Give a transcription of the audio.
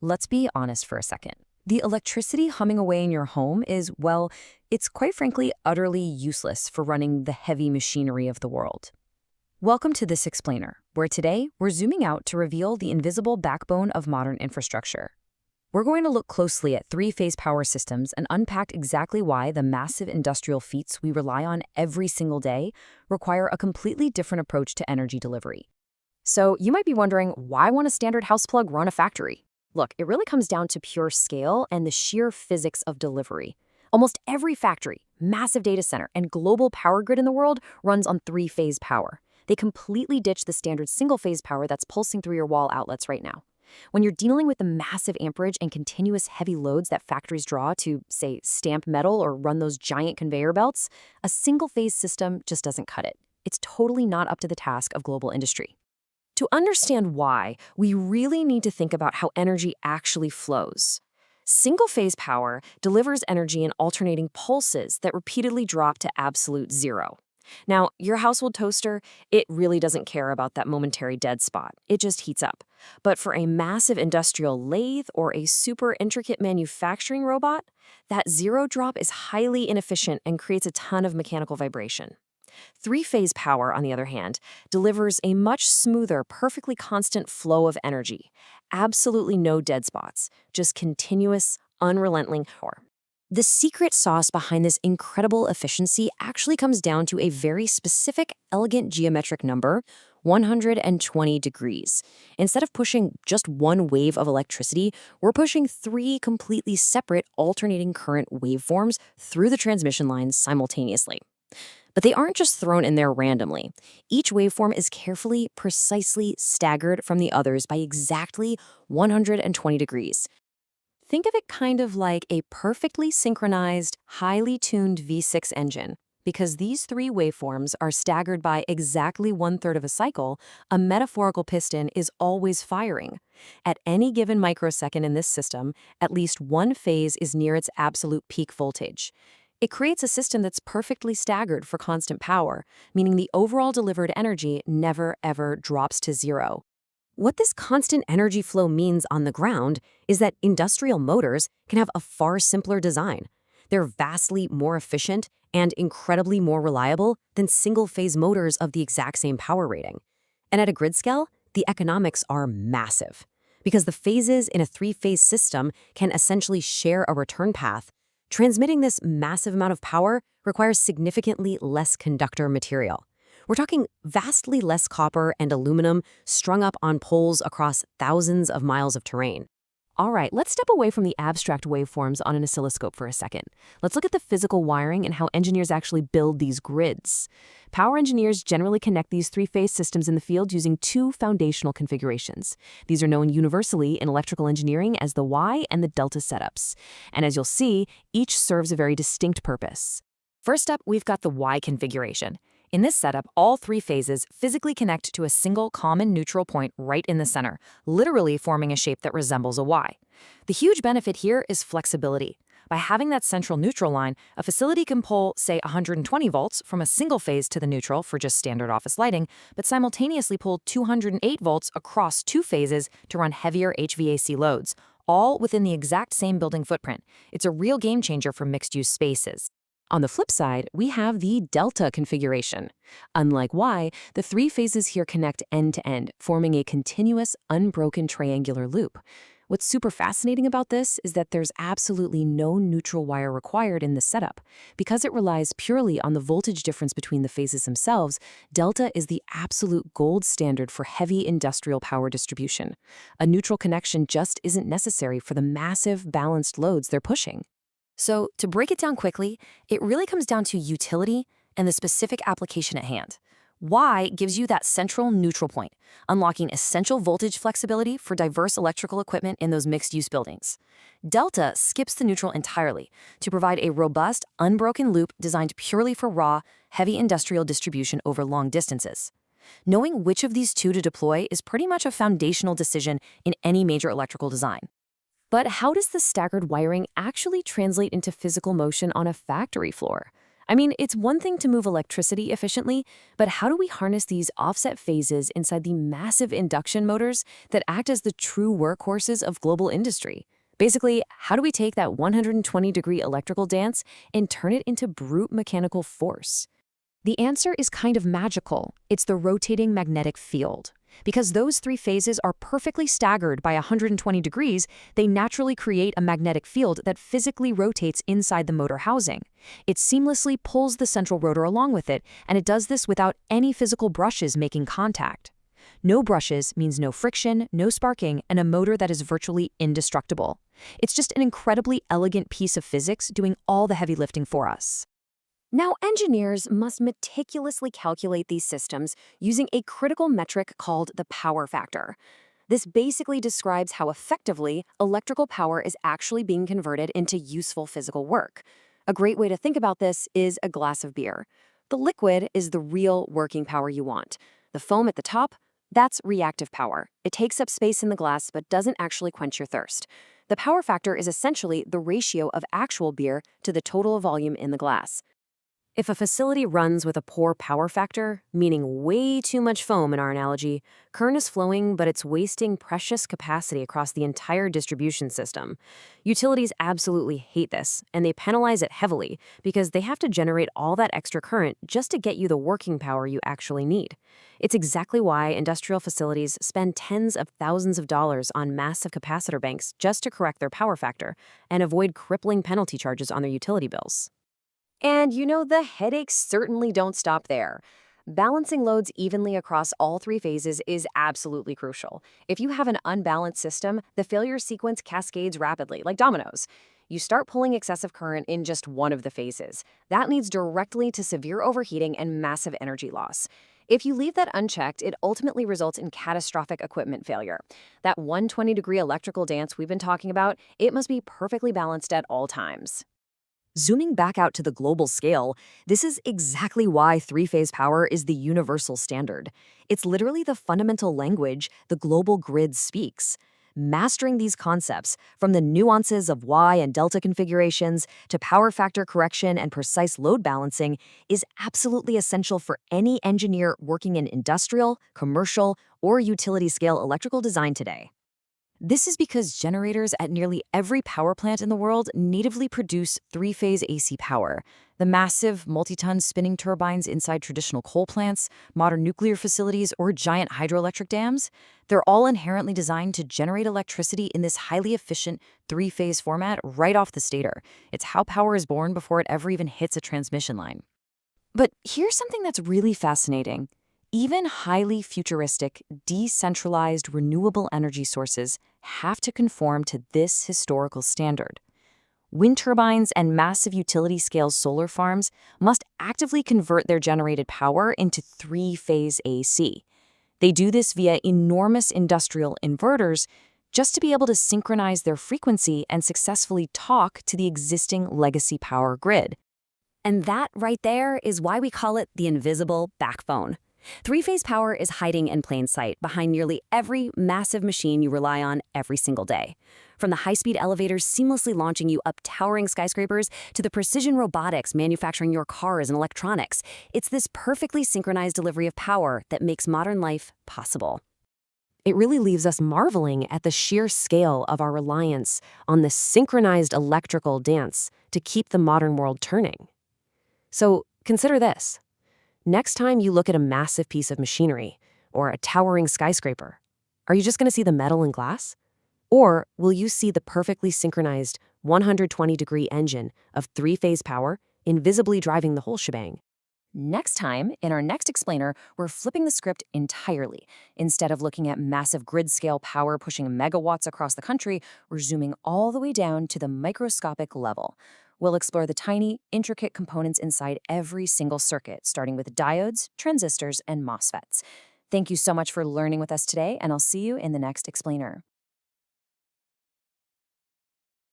Let's be honest for a second. The electricity humming away in your home is, well, it's quite frankly utterly useless for running the heavy machinery of the world. Welcome to This Explainer, where today we're zooming out to reveal the invisible backbone of modern infrastructure. We're going to look closely at three-phase power systems and unpack exactly why the massive industrial feats we rely on every single day require a completely different approach to energy delivery. So you might be wondering, why won't a standard house plug run a factory? Look, it really comes down to pure scale and the sheer physics of delivery. Almost every factory, massive data center, and global power grid in the world runs on three-phase power. They completely ditch the standard single-phase power that's pulsing through your wall outlets right now. When you're dealing with the massive amperage and continuous heavy loads that factories draw to, say, stamp metal or run those giant conveyor belts, a single-phase system just doesn't cut it. It's totally not up to the task of global industry. To understand why, we really need to think about how energy actually flows. Single-phase power delivers energy in alternating pulses that repeatedly drop to absolute zero. Now, your household toaster, it really doesn't care about that momentary dead spot. It just heats up. But for a massive industrial lathe or a super intricate manufacturing robot, that zero drop is highly inefficient and creates a ton of mechanical vibration. Three-phase power, on the other hand, delivers a much smoother, perfectly constant flow of energy. Absolutely no dead spots, just continuous, unrelenting power. The secret sauce behind this incredible efficiency actually comes down to a very specific, elegant geometric number, 120 degrees. Instead of pushing just one wave of electricity, we're pushing three completely separate alternating current waveforms through the transmission lines simultaneously. But they aren't just thrown in there randomly. Each waveform is carefully, precisely staggered from the others by exactly 120 degrees. Think of it kind of like a perfectly synchronized, highly tuned V6 engine. Because these three waveforms are staggered by exactly 1/3 of a cycle, a metaphorical piston is always firing. At any given microsecond in this system, at least one phase is near its absolute peak voltage. It creates a system that's perfectly staggered for constant power, meaning the overall delivered energy never ever drops to zero. What this constant energy flow means on the ground is that industrial motors can have a far simpler design. They're vastly more efficient and incredibly more reliable than single-phase motors of the exact same power rating. And at a grid scale, the economics are massive. Because the phases in a three-phase system can essentially share a return path, transmitting this massive amount of power requires significantly less conductor material. We're talking vastly less copper and aluminum strung up on poles across thousands of miles of terrain. All right, let's step away from the abstract waveforms on an oscilloscope for a second. Let's look at the physical wiring and how engineers actually build these grids. Power engineers generally connect these three-phase systems in the field using two foundational configurations. These are known universally in electrical engineering as the Y and the delta setups. And as you'll see, each serves a very distinct purpose. First up, we've got the Y configuration. In this setup, all three phases physically connect to a single common neutral point right in the center, literally forming a shape that resembles a Y. The huge benefit here is flexibility. By having that central neutral line, a facility can pull, say, 120 volts from a single phase to the neutral for just standard office lighting, but simultaneously pull 208 volts across two phases to run heavier HVAC loads, all within the exact same building footprint. It's a real game changer for mixed-use spaces. On the flip side, we have the delta configuration. Unlike Y, the three phases here connect end-to-end, forming a continuous, unbroken triangular loop. What's super fascinating about this is that there's absolutely no neutral wire required in this setup. Because it relies purely on the voltage difference between the phases themselves, delta is the absolute gold standard for heavy industrial power distribution. A neutral connection just isn't necessary for the massive, balanced loads they're pushing. So, to break it down quickly, it really comes down to utility and the specific application at hand. Y gives you that central neutral point, unlocking essential voltage flexibility for diverse electrical equipment in those mixed-use buildings. Delta skips the neutral entirely to provide a robust, unbroken loop designed purely for raw, heavy industrial distribution over long distances. Knowing which of these two to deploy is pretty much a foundational decision in any major electrical design. But how does the staggered wiring actually translate into physical motion on a factory floor? I mean, it's one thing to move electricity efficiently, but how do we harness these offset phases inside the massive induction motors that act as the true workhorses of global industry? Basically, how do we take that 120-degree electrical dance and turn it into brute mechanical force? The answer is kind of magical. It's the rotating magnetic field. Because those three phases are perfectly staggered by 120 degrees, they naturally create a magnetic field that physically rotates inside the motor housing. It seamlessly pulls the central rotor along with it, and it does this without any physical brushes making contact. No brushes means no friction, no sparking, and a motor that is virtually indestructible. It's just an incredibly elegant piece of physics doing all the heavy lifting for us. Now, engineers must meticulously calculate these systems using a critical metric called the power factor. This basically describes how effectively electrical power is actually being converted into useful physical work. A great way to think about this is a glass of beer. The liquid is the real working power you want. The foam at the top, that's reactive power. It takes up space in the glass but doesn't actually quench your thirst. The power factor is essentially the ratio of actual beer to the total volume in the glass. If a facility runs with a poor power factor, meaning way too much foam in our analogy, current is flowing, but it's wasting precious capacity across the entire distribution system. Utilities absolutely hate this, and they penalize it heavily because they have to generate all that extra current just to get you the working power you actually need. It's exactly why industrial facilities spend tens of thousands of dollars on massive capacitor banks just to correct their power factor and avoid crippling penalty charges on their utility bills. And the headaches certainly don't stop there. Balancing loads evenly across all three phases is absolutely crucial. If you have an unbalanced system, the failure sequence cascades rapidly, like dominoes. You start pulling excessive current in just one of the phases. That leads directly to severe overheating and massive energy loss. If you leave that unchecked, it ultimately results in catastrophic equipment failure. That 120-degree electrical dance we've been talking about, it must be perfectly balanced at all times. Zooming back out to the global scale, this is exactly why three-phase power is the universal standard. It's literally the fundamental language the global grid speaks. Mastering these concepts, from the nuances of Y and delta configurations to power factor correction and precise load balancing, is absolutely essential for any engineer working in industrial, commercial, or utility-scale electrical design today. This is because generators at nearly every power plant in the world natively produce three-phase AC power. The massive, multi-ton spinning turbines inside traditional coal plants, modern nuclear facilities, or giant hydroelectric dams, they're all inherently designed to generate electricity in this highly efficient three-phase format right off the stator. It's how power is born before it ever even hits a transmission line. But here's something that's really fascinating. Even highly futuristic, decentralized, renewable energy sources have to conform to this historical standard. Wind turbines and massive utility-scale solar farms must actively convert their generated power into three-phase AC. They do this via enormous industrial inverters just to be able to synchronize their frequency and successfully talk to the existing legacy power grid. And that right there is why we call it the invisible backbone. Three-phase power is hiding in plain sight behind nearly every massive machine you rely on every single day. From the high-speed elevators seamlessly launching you up towering skyscrapers to the precision robotics manufacturing your cars and electronics, it's this perfectly synchronized delivery of power that makes modern life possible. It really leaves us marveling at the sheer scale of our reliance on this synchronized electrical dance to keep the modern world turning. So consider this. Next time you look at a massive piece of machinery or a towering skyscraper, are you just going to see the metal and glass? Or will you see the perfectly synchronized 120-degree engine of three-phase power invisibly driving the whole shebang? Next time, in our next explainer, we're flipping the script entirely. Instead of looking at massive grid-scale power pushing megawatts across the country, we're zooming all the way down to the microscopic level. We'll explore the tiny, intricate components inside every single circuit, starting with diodes, transistors, and MOSFETs. Thank you so much for learning with us today, and I'll see you in the next explainer.